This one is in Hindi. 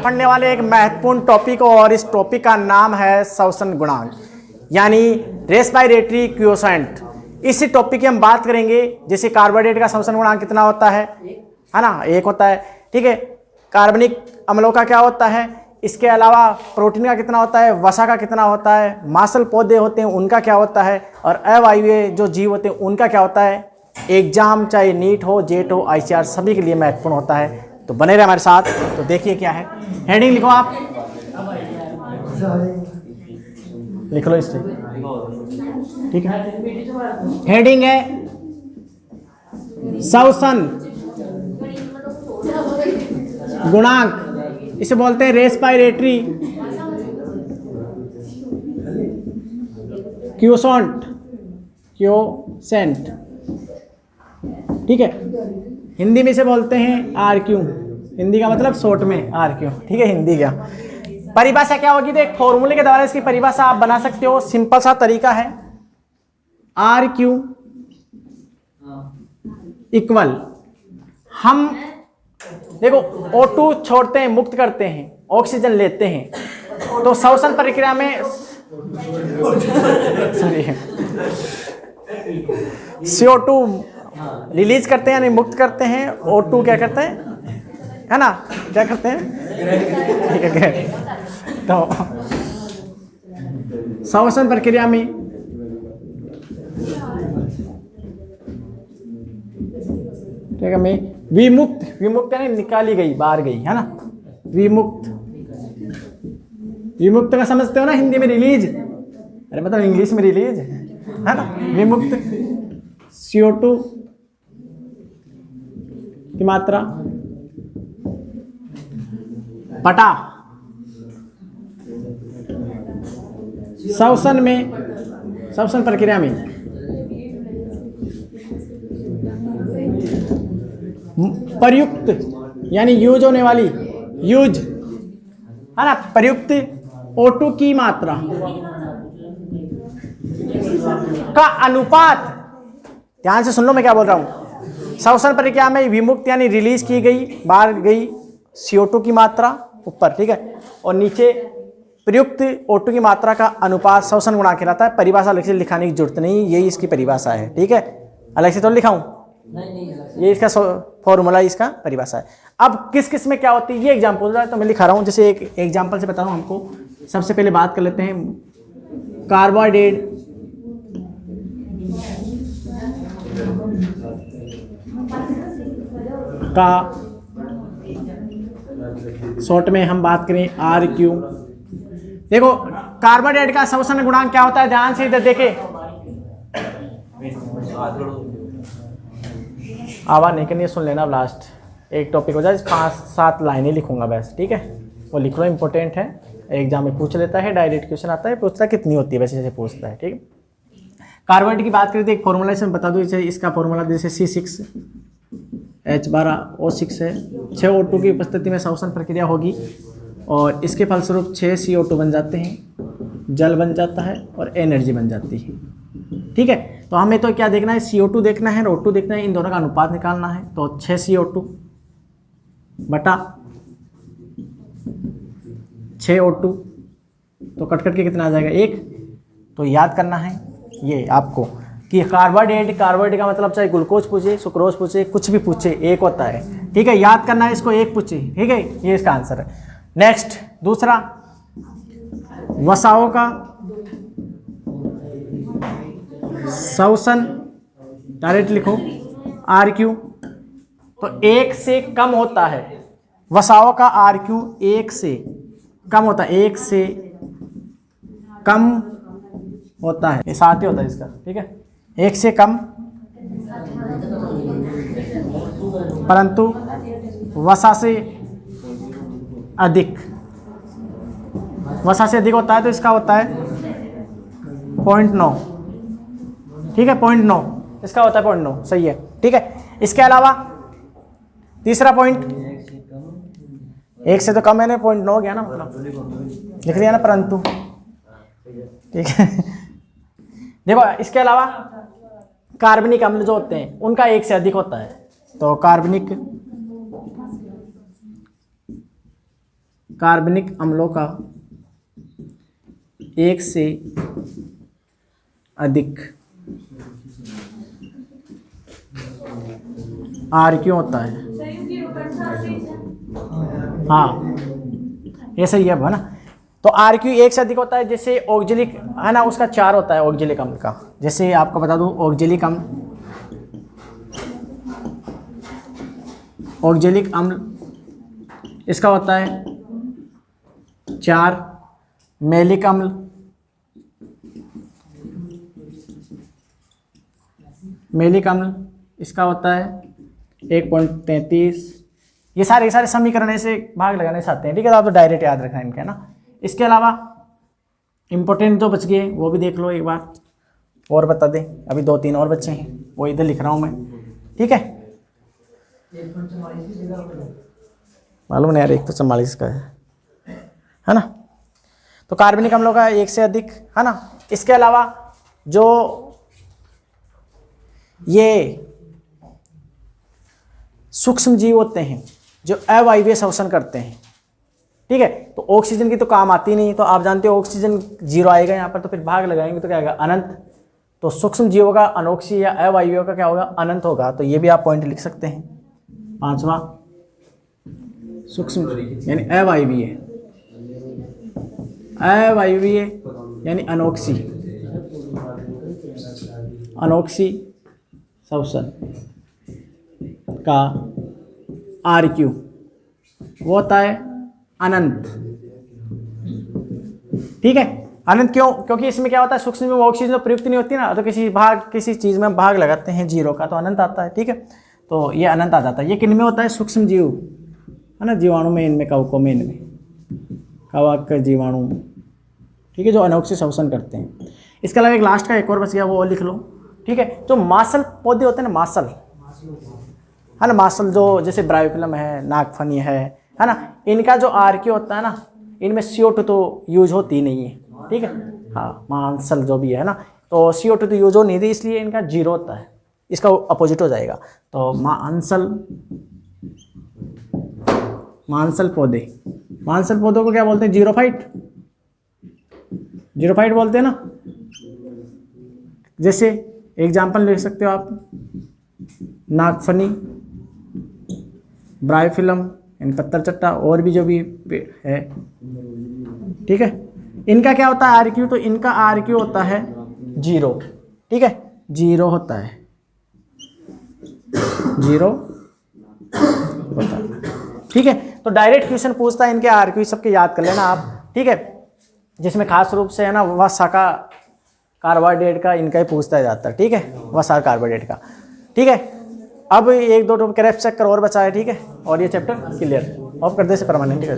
पढ़ने वाले एक महत्वपूर्ण टॉपिक, और इस टॉपिक का नाम है श्वसन गुणांक यानी रेस्पिरेटरी क्वोशेंट। इस टॉपिक की हम बात करेंगे। जैसे कार्बोहाइड्रेट का श्वसन गुणांक कितना होता है ना, 1 होता है, ठीक है। कार्बनिक अम्लों का क्या होता है, इसके अलावा प्रोटीन का कितना होता है, वसा का कितना होता है, मांसल पौधे होते हैं उनका क्या होता है, और अवायवीय जो जीव होते हैं उनका क्या होता है। एग्जाम चाहे नीट हो, जेट हो, आईसीआर सभी के लिए महत्वपूर्ण होता है। तो बने रहे हमारे साथ। तो देखिए क्या है, हेडिंग लिखो आप, लिख लो इससे, ठीक है। हेडिंग है श्वसन गुणांक, इसे बोलते हैं रेस्पिरेटरी क्वोशेंट, ठीक है। हिंदी में इसे बोलते हैं आरक्यू, हिंदी का मतलब शॉर्ट में आरक्यू, ठीक है। हिंदी का परिभाषा क्या होगी, तो एक फॉर्मूले के द्वारा इसकी परिभाषा आप बना सकते हो। सिंपल सा तरीका है, आरक्यू इक्वल, हम देखो O2 छोड़ते हैं, मुक्त करते हैं, ऑक्सीजन लेते हैं, तो श्वसन प्रक्रिया में CO2 रिलीज करते हैं यानी मुक्त करते हैं, O2 क्या करते हैं, है ना, क्या करते हैं, ठीक है। तो श्वसन प्रक्रिया में ठीक है, मैं विमुक्त, विमुक्त यानी निकाली गई, बाहर गई, है ना, विमुक्त। विमुक्त का समझते हो ना, हिंदी में रिलीज, अरे मतलब इंग्लिश में रिलीज, है ना। विमुक्त CO2 की मात्रा बटा श्वसन में, श्वसन प्रक्रिया में प्रयुक्त यानी यूज होने वाली, यूज, है ना, प्रयुक्त O2 की मात्रा का अनुपात। ध्यान से सुन लो मैं क्या बोल रहा हूं। श्वसन प्रक्रिया में विमुक्त यानी रिलीज की गई, बाहर गई CO2 की मात्रा ऊपर, ठीक है, और नीचे प्रयुक्त O2 की मात्रा का अनुपात श्वसन गुणांक कहलाता है। परिभाषा अलग से लिखाने की जरूरत नहीं, यही इसकी परिभाषा है, ठीक है। अलग से तो लिखाऊं नहीं, ये इसका फॉर्मूला, इसका परिभाषा है। अब किस किस में क्या होती है ये एग्जाम्पल है, तो मैं लिखा रहा हूँ। जैसे एक एग्जाम्पल से बता रहा हूँ हमको। सबसे पहले बात कर लेते हैं कार्बोहाइड्रेट का, शॉर्ट में हम बात करें RQ। देखो कार्बोहाइड्रेट का श्वसन गुणांक क्या होता है, ध्यान से इधर देखे, आवाज नहीं करनी, सुन लेना। लास्ट एक टॉपिक हो जाए, 5-7 लाइनें लिखूंगा बस, ठीक है, वो लिख लो, इंपॉर्टेंट है। एग्जाम में पूछ लेता है, डायरेक्ट क्वेश्चन आता है, पूछता है कितनी होती है, वैसे जैसे पूछता है, ठीक है। कार्बोहाइड्रेट की बात करें तो एक फॉर्मूला इसमें बता दूं, इसका फॉर्मूला जैसे C6H12O6 है। 6 O2 की उपस्थिति में श्वसन प्रक्रिया होगी और इसके फलस्वरूप 6 CO2 बन जाते हैं, जल बन जाता है और एनर्जी बन जाती है, ठीक है। तो हमें तो क्या देखना है, CO2 देखना है, O2 देखना है, इन दोनों का अनुपात निकालना है। तो 6 CO2 बटा 6 O2, तो कट कट के कितना आ जाएगा, 1। तो याद करना है ये आपको कि कार्बोहाइड्रेट का मतलब चाहे ग्लूकोज पूछे, सुक्रोज पूछे, कुछ भी पूछे, 1 होता है, ठीक है। याद करना है इसको, 1 पूछे, ठीक है, ये इसका आंसर है। नेक्स्ट दूसरा, वसाओं का श्वसन, डायरेक्ट लिखो RQ, तो 1 से कम होता है। वसाओं का RQ 1 से कम होता है, 1 से कम होता है, ये साथ ही होता है इसका, ठीक है। 1 से कम, परंतु वसा से अधिक, वसा से अधिक होता है, तो इसका होता है 0.9, ठीक है, 0.9 इसका होता है, 0.9 सही है, ठीक है। इसके अलावा तीसरा पॉइंट, 1 से तो कम है ना, 0.9 गया ना, मतलब लिख दिया ना, परंतु, ठीक है। देखो इसके अलावा कार्बनिक अम्ल जो होते हैं उनका 1 से अधिक होता है, तो कार्बनिक कार्बनिक अम्लों का एक से अधिक आर क्यों होता है? हाँ ये सही है ना। तो आर क्यू एक से अधिक होता है, जैसे ऑक्जेलिक है ना, उसका 4 होता है ऑक्जेलिक अम्ल का। जैसे आपको बता दूं ऑक्जेलिक अम्ल इसका होता है 4। मैलिक अम्ल इसका होता है 1.33। ये सारे समीकरण ऐसे भाग लगाने से आते हैं, ठीक है। तो आप तो डायरेक्ट याद रखना इनका, है ना। इसके अलावा इंपॉर्टेंट तो बच गए, वो भी देख लो एक बार और बता दें। अभी 2-3 और बच्चे हैं, वो इधर लिख रहा हूँ मैं, ठीक है। मालूम नहीं यार, 144 का है ना। तो कार्बनिक अम्लों का एक से अधिक, है ना। इसके अलावा जो ये सूक्ष्म जीव होते हैं जो अवायवीय श्वसन करते हैं, ठीक है। तो ऑक्सीजन की तो काम आती नहीं, तो आप जानते हो ऑक्सीजन 0 आएगा यहाँ पर, तो फिर भाग लगाएंगे तो क्या आएगा? अनंत। तो सूक्ष्म जीवों का अनोक्सी या अवायवीय का क्या होगा? अनंत होगा। तो ये भी आप पॉइंट लिख सकते हैं। 5वां सूक्ष्म यानी अवायवीय यानी अनोक्सी श्वसन का आर क्यू वो होता है अनंत, ठीक है। अनंत क्यों? क्योंकि इसमें क्या होता है, सूक्ष्म में ऑक्सीजन प्रयुक्त नहीं होती ना, तो किसी चीज में भाग लगाते हैं 0 का, तो अनंत आता है, ठीक है। तो ये अनंत आ जाता है। ये किन में होता है? सूक्ष्म जीव, है ना, जीवाणु में, इनमें कवकोमेन में, कवक जीवाणु, ठीक है, जो अनोक्सी श्वसन करते हैं। इसके अलावा एक लास्ट का एक और बच गया, वो लिख लो, ठीक है। जो मासल पौधे होते हैं ना, मासल, है ना, मासल जो जैसे ब्रायोफिलम है, नागफनी है ना, इनका जो आर्क्यू होता है ना, इनमें CO2 तो यूज होती नहीं है, ठीक है। हाँ, मांसल जो भी है ना, तो CO2 तो यूज हो नहीं थी, इसलिए इनका 0 होता है, इसका अपोजिट हो जाएगा। तो मांसल पौधों को क्या बोलते हैं? जीरोफाइट बोलते हैं ना। जैसे एग्जाम्पल लिख सकते हो आप, नागफनी, ब्रायोफिलम, पत्थर चट्टा, और भी जो भी है, ठीक है। इनका क्या होता है आरक्यू? तो इनका आरक्यू होता है 0, ठीक है, 0 होता है, 0 होता है, ठीक है। तो डायरेक्ट क्वेश्चन पूछता है इनके आरक्यू, सबके याद कर लेना आप, ठीक है। जिसमें खास रूप से है ना वसा कार्बोहाइड्रेट का इनका ही पूछता है ज़्यादातर, ठीक है, वसा कार्बोहाइड्रेट का, ठीक है। अब 1-2 क्रैप चक्कर और बचा है, ठीक है, और ये चैप्टर क्लियर ऑफ कर दे से परमानेंट, ठीक है।